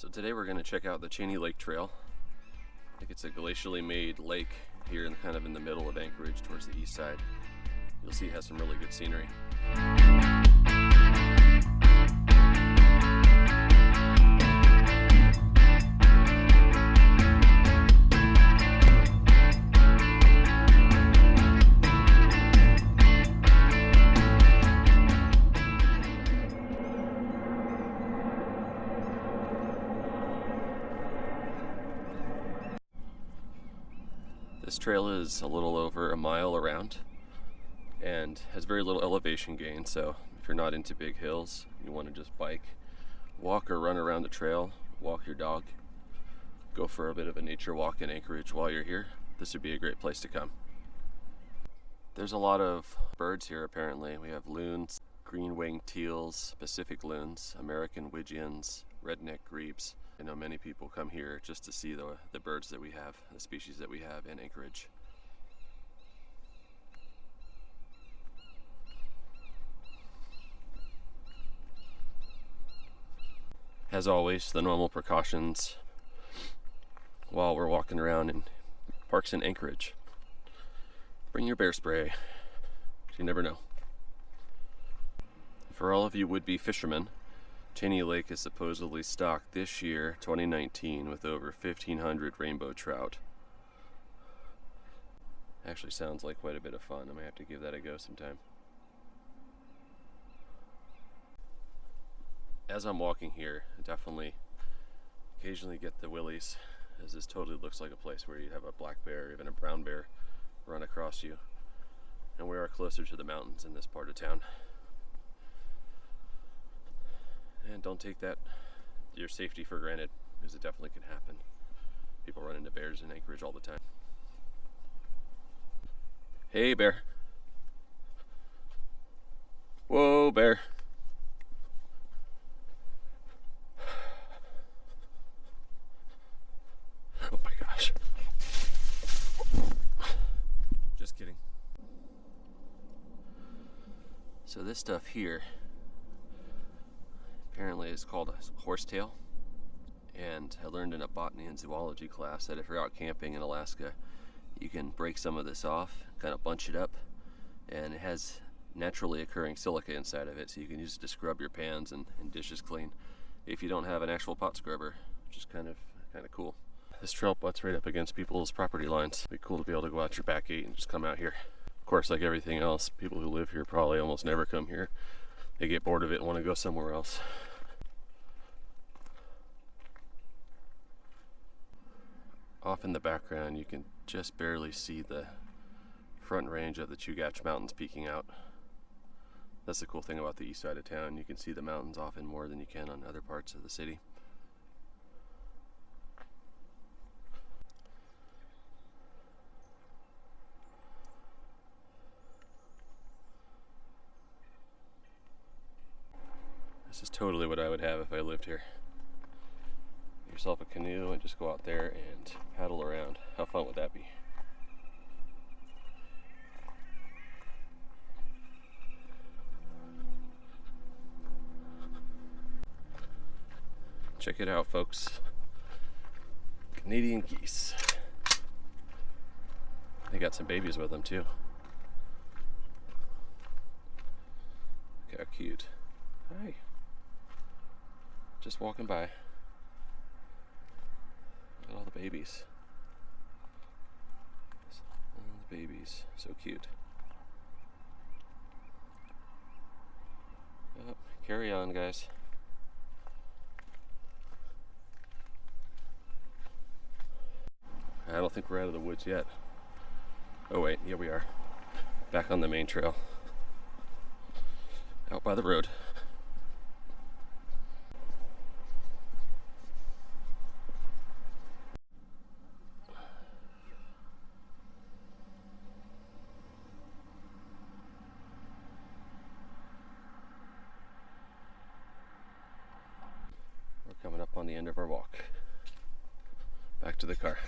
So today we're going to check out the Cheney Lake Trail. I think it's a glacially made lake here kind of in the middle of Anchorage towards the east side. You'll see it has some really good scenery. This trail is a little over a mile around and has very little elevation gain, so if you're not into big hills, you want to just bike, walk or run around the trail, walk your dog, go for a bit of a nature walk in Anchorage while you're here, this would be a great place to come. There's a lot of birds here apparently. We have loons, green-winged teals, Pacific loons, American widgeons, redneck grebes. I know many people come here just to see the birds that we have, the species that we have in Anchorage. As always, the normal precautions while we're walking around in parks in Anchorage. Bring your bear spray, you never know. For all of you would-be fishermen, Cheney Lake is supposedly stocked this year, 2019, with over 1,500 rainbow trout. Actually sounds like quite a bit of fun. I might have to give that a go sometime. As I'm walking here, I definitely occasionally get the willies, as this totally looks like a place where you have a black bear, even a brown bear, run across you. And we are closer to the mountains in this part of town. And don't take your safety for granted, because it definitely can happen. People run into bears in Anchorage all the time. Hey, bear. Whoa, bear. Oh my gosh. Just kidding. So this stuff here apparently it's called a horsetail, and I learned in a botany and zoology class that if you're out camping in Alaska, you can break some of this off, kind of bunch it up, and it has naturally occurring silica inside of it, so you can use it to scrub your pans and dishes clean if you don't have an actual pot scrubber, which is kind of cool. This trail butts right up against people's property lines. It'd be cool to be able to go out your back gate and just come out here. Of course, like everything else, people who live here probably almost never come here. They get bored of it and want to go somewhere else. Off in the background, you can just barely see the front range of the Chugach Mountains peeking out. That's the cool thing about the east side of town. You can see the mountains often more than you can on other parts of the city. This is totally what I would have if I lived here. Get yourself a canoe and just go out there and paddle around. How fun would that be? Check it out, folks. Canadian geese. They got some babies with them too. Look how cute. Hi. Just walking by. Look at all the babies. All the babies. So cute. Oh, carry on, guys. I don't think we're out of the woods yet. Oh wait, yeah we are. Back on the main trail. Out by the road. Coming up on the end of our walk. Back to the car.